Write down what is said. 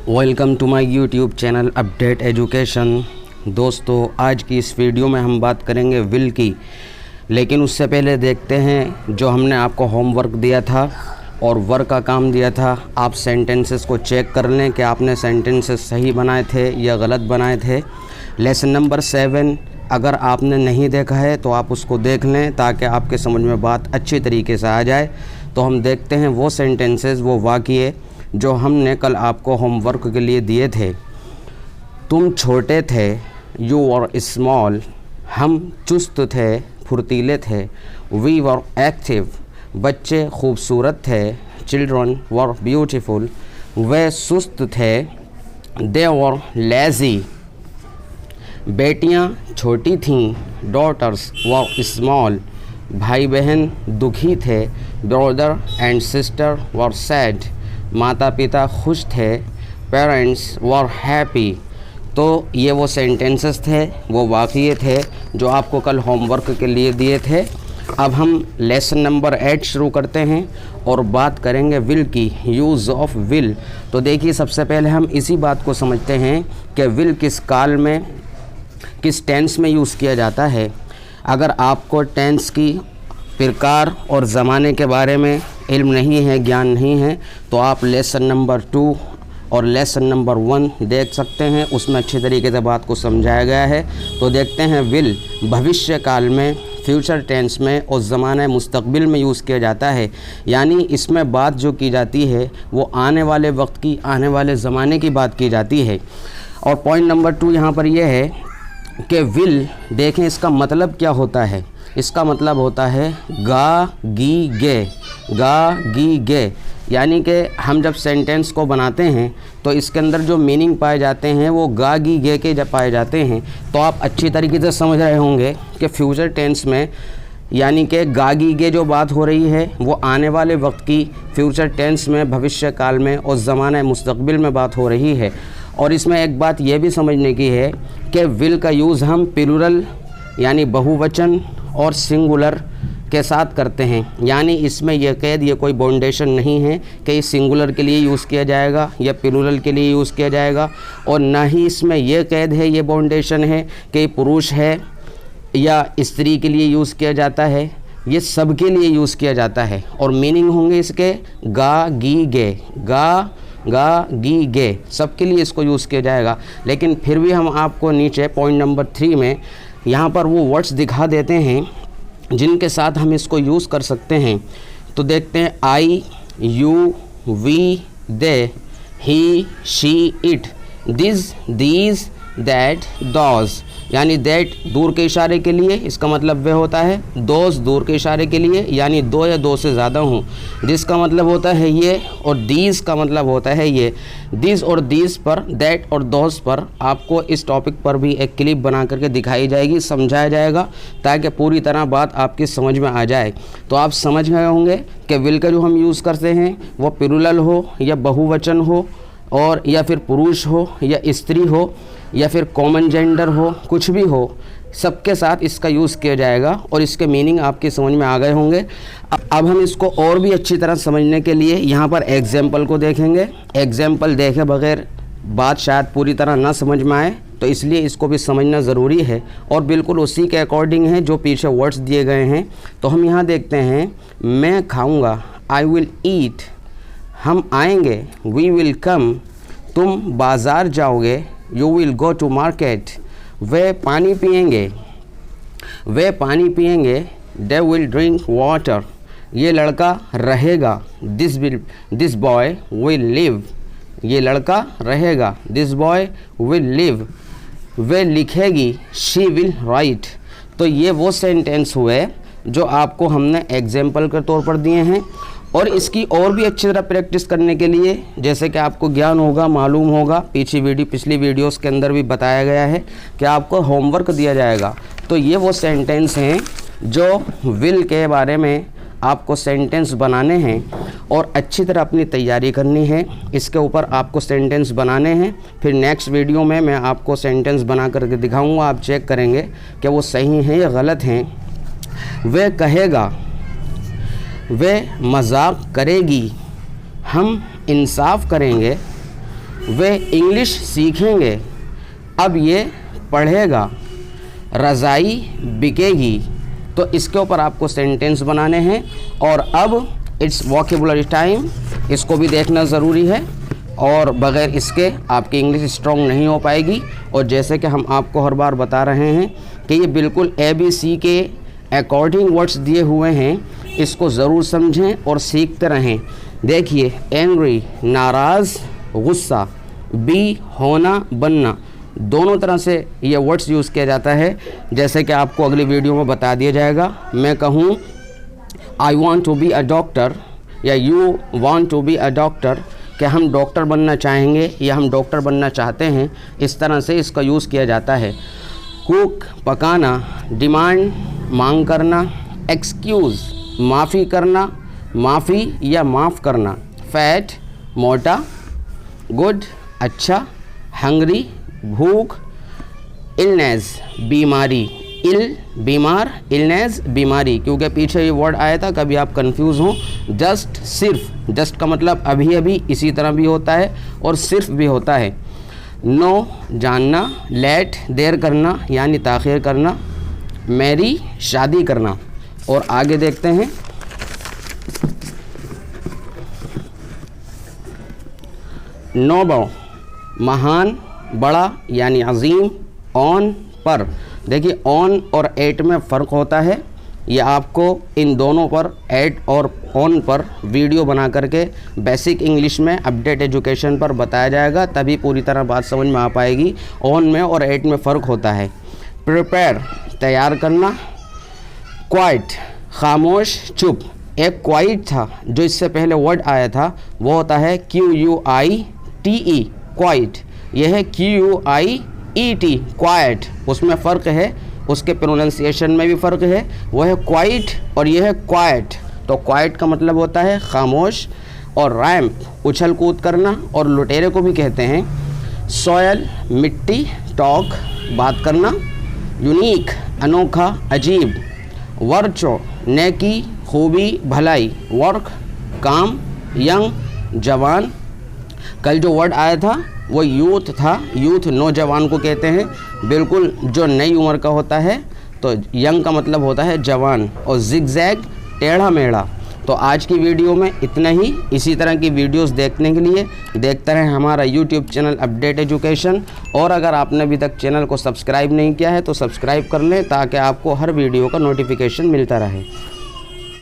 Welcome to my YouTube channel update education. दोस्तों, आज की इस वीडियो में हम बात करेंगे विल की, लेकिन उससे पहले देखते हैं जो हमने आपको होमवर्क दिया था और वर्क का काम दिया था। आप सेंटेंसेस को चेक कर लें कि आपने सेंटेंसेस सही बनाए थे या गलत बनाए थे। लेसन नंबर 7 अगर आपने नहीं देखा है तो आप उसको देख लें ताकि आपके समझ में बात अच्छी तरीके से आ जाए। तो हम देखते हैं वो सेंटेंसेस, वो वाक़ये जो हमने कल आपको होमवर्क के लिए दिए थे। तुम छोटे थे, यू वर स्मॉल। हम चुस्त थे, फुर्तीले थे। We were active. बच्चे खूबसूरत थे, चिल्ड्रन वर ब्यूटीफुल। वे सुस्त थे, दे वर लेज़ी। बेटियां छोटी थीं, डॉटर्स वर स्मॉल। भाई बहन दुखी थे, brother and sister were sad. माता पिता खुश थे, पेरेंट्स वर हैप्पी। तो ये वो सेंटेंसेस थे, वो वाक़ये थे जो आपको कल होमवर्क के लिए दिए थे। अब हम लेसन नंबर 8 शुरू करते हैं और बात करेंगे विल की, यूज़ ऑफ विल। तो देखिए, सबसे पहले हम इसी बात को समझते हैं कि विल किस काल में, किस टेंस में यूज़ किया जाता है। अगर आपको टेंस की प्रकार और ज़माने के बारे में इल्म नहीं है, ज्ञान नहीं है, तो आप लेसन नंबर 2 और लेसन नंबर 1 देख सकते हैं। उसमें अच्छी तरीके से बात को समझाया गया है। तो देखते हैं, विल भविष्य काल में, फ्यूचर टेंस में और ज़माने मुस्तकबिल में यूज़ किया जाता है। यानी इसमें बात जो की जाती है वो आने वाले वक्त की, आने वाले ज़माने की बात की जाती है। और पॉइंट नंबर 2 यहाँ पर यह है कि विल, देखें इसका मतलब क्या होता है। इसका मतलब होता है गा गी गे, गा गी गे। यानी कि हम जब सेंटेंस को बनाते हैं तो इसके अंदर जो मीनिंग पाए जाते हैं वो गा गी गे के जब पाए जाते हैं। तो आप अच्छी तरीके से समझ रहे होंगे कि फ्यूचर टेंस में, यानी कि गा गी गे जो बात हो रही है वो आने वाले वक्त की, फ्यूचर टेंस में, भविष्य काल में और ज़माने मुस्तकबिल में बात हो रही है। और इसमें एक बात यह भी समझने की है कि विल का यूज़ हम प्लूरल यानी बहुवचन और सिंगुलर के साथ करते हैं। यानी इसमें यह कैद, ये कोई बाउंडेशन नहीं है कि इस सिंगुलर के लिए यूज़ किया जाएगा या प्लूरल के लिए यूज़ किया जाएगा, और ना ही इसमें यह कैद है, ये बाउंडेशन है कि पुरुष है या स्त्री के लिए यूज़ किया जाता है। ये सब के लिए यूज़ किया जाता है और मीनिंग होंगे इसके गा गी गे, गा गी गे, सब के लिए इसको यूज़ किया जाएगा। लेकिन फिर भी हम आपको नीचे पॉइंट नंबर 3 में यहाँ पर वो वर्ड्स दिखा देते हैं जिनके साथ हम इसको यूज़ कर सकते हैं। तो देखते हैं, I, you, we, they, he, she, it, this, these, that, those. यानी दैट दूर के इशारे के लिए, इसका मतलब वह होता है। दोज दूर के इशारे के लिए, यानी दो या दो से ज़्यादा हूँ। दिस का मतलब होता है ये, और दीज का मतलब होता है ये। दिस और दीज पर, दैट और दोज पर आपको इस टॉपिक पर भी एक क्लिप बना करके दिखाई जाएगी, समझाया जाएगा, ताकि पूरी तरह बात आपकी समझ में आ जाए। तो आप समझ गए होंगे कि विल का जो हम यूज़ करते हैं वो प्लूरल हो या बहुवचन हो, और या फिर पुरुष हो या स्त्री हो या फिर कॉमन जेंडर हो, कुछ भी हो, सबके साथ इसका यूज़ किया जाएगा। और इसके मीनिंग आपके समझ में आ गए होंगे। अब हम इसको और भी अच्छी तरह समझने के लिए यहाँ पर एग्जाम्पल को देखेंगे। एग्जाम्पल देखे बगैर बात शायद पूरी तरह ना समझ में आए, तो इसलिए इसको भी समझना ज़रूरी है और बिल्कुल उसी के अकॉर्डिंग है जो पीछे वर्ड्स दिए गए हैं। तो हम यहाँ देखते हैं, मैं खाऊँगा, आई विल ईट। हम आएंगे, वी विल कम। तुम बाज़ार जाओगे, you will go to market. वे पानी पिएंगे, वे पानी पिएंगे। They will drink water. ये लड़का रहेगा, दिस बॉय विल लिव। ये लड़का रहेगा, दिस बॉय विल लिव। वे लिखेगी, शी विल राइट। तो ये वो सेंटेंस हुए जो आपको हमने एग्जाम्पल के तौर पर दिए हैं। और इसकी और भी अच्छी तरह प्रैक्टिस करने के लिए, जैसे कि आपको ज्ञान होगा, मालूम होगा, पिछली वीडियोस के अंदर भी बताया गया है कि आपको होमवर्क दिया जाएगा। तो ये वो सेंटेंस हैं जो विल के बारे में आपको सेंटेंस बनाने हैं और अच्छी तरह अपनी तैयारी करनी है। इसके ऊपर आपको सेंटेंस बनाने हैं। फिर नेक्स्ट वीडियो में मैं आपको सेंटेंस बना करके दिखाऊँगा, आप चेक करेंगे कि वो सही हैं या गलत हैं। वे कहेगा, वे मजाक करेगी, हम इंसाफ करेंगे, वे इंग्लिश सीखेंगे, अब ये पढ़ेगा, रज़ाई बिकेगी। तो इसके ऊपर आपको सेंटेंस बनाने हैं। और अब इट्स वोकेबुलरी टाइम, इसको भी देखना ज़रूरी है और बग़ैर इसके आपकी इंग्लिश स्ट्रॉन्ग नहीं हो पाएगी। और जैसे कि हम आपको हर बार बता रहे हैं कि ये बिल्कुल ABC के अकॉर्डिंग वर्ड्स दिए हुए हैं, इसको ज़रूर समझें और सीखते रहें। देखिए, एंग्री नाराज़, गुस्सा, बी होना बनना, दोनों तरह से ये वर्ड्स यूज़ किया जाता है। जैसे कि आपको अगली वीडियो में बता दिया जाएगा। मैं कहूँ I want to be a doctor या you want to be a doctor, कि हम डॉक्टर बनना चाहेंगे या हम डॉक्टर बनना चाहते हैं, इस तरह से इसका यूज़ किया जाता है। कुक पकाना, डिमांड मांग करना, एक्सक्यूज़ माफ़ी करना, माफ़ी या माफ़ करना, फैट मोटा, गुड अच्छा, हंग्री भूख, इलनेस बीमारी, इल बीमार, इलनेस बीमारी, क्योंकि पीछे ये वर्ड आया था, कभी आप कंफ्यूज हों। जस्ट सिर्फ, जस्ट का मतलब अभी अभी, इसी तरह भी होता है और सिर्फ भी होता है। नो जानना, लेट देर करना यानी ताख़ीर करना, मैरी शादी करना। और आगे देखते हैं। नोबो महान बड़ा यानी अजीम, ऑन पर। देखिए, ऑन और एट में फ़र्क होता है। ये आपको इन दोनों पर, एट और ऑन पर, वीडियो बना करके बेसिक इंग्लिश में अपडेट एजुकेशन पर बताया जाएगा, तभी पूरी तरह बात समझ में आ पाएगी। ऑन में और एट में फ़र्क होता है। प्रिपेयर तैयार करना, क्वाइट खामोश चुप। एक क्वाइट था जो इससे पहले वर्ड आया था, वो होता है QUITE क्वाइट। यह है QUIET क्वाइट, उसमें फ़र्क है, उसके प्रोनाउंसिएशन में भी फ़र्क है। वह है क्वाइट और यह है क्वाइट। तो क्वाइट का मतलब होता है खामोश। और रैम्प उछल कूद करना और लुटेरे को भी कहते हैं। सॉयल मिट्टी, टॉक बात करना, यूनिक अनोखा अजीब, वर्चो नेकी खूबी भलाई, वर्क काम, यंग जवान। कल जो वर्ड आया था वो यूथ था, यूथ नौजवान को कहते हैं, बिल्कुल जो नई उम्र का होता है। तो यंग का मतलब होता है जवान। और जिगजैग टेढ़ा मेढ़ा। तो आज की वीडियो में इतना ही। इसी तरह की वीडियोस देखने के लिए देखते रहें हमारा यूट्यूब चैनल अपडेट एजुकेशन। और अगर आपने अभी तक चैनल को सब्सक्राइब नहीं किया है तो सब्सक्राइब कर लें, ताकि आपको हर वीडियो का नोटिफिकेशन मिलता रहे।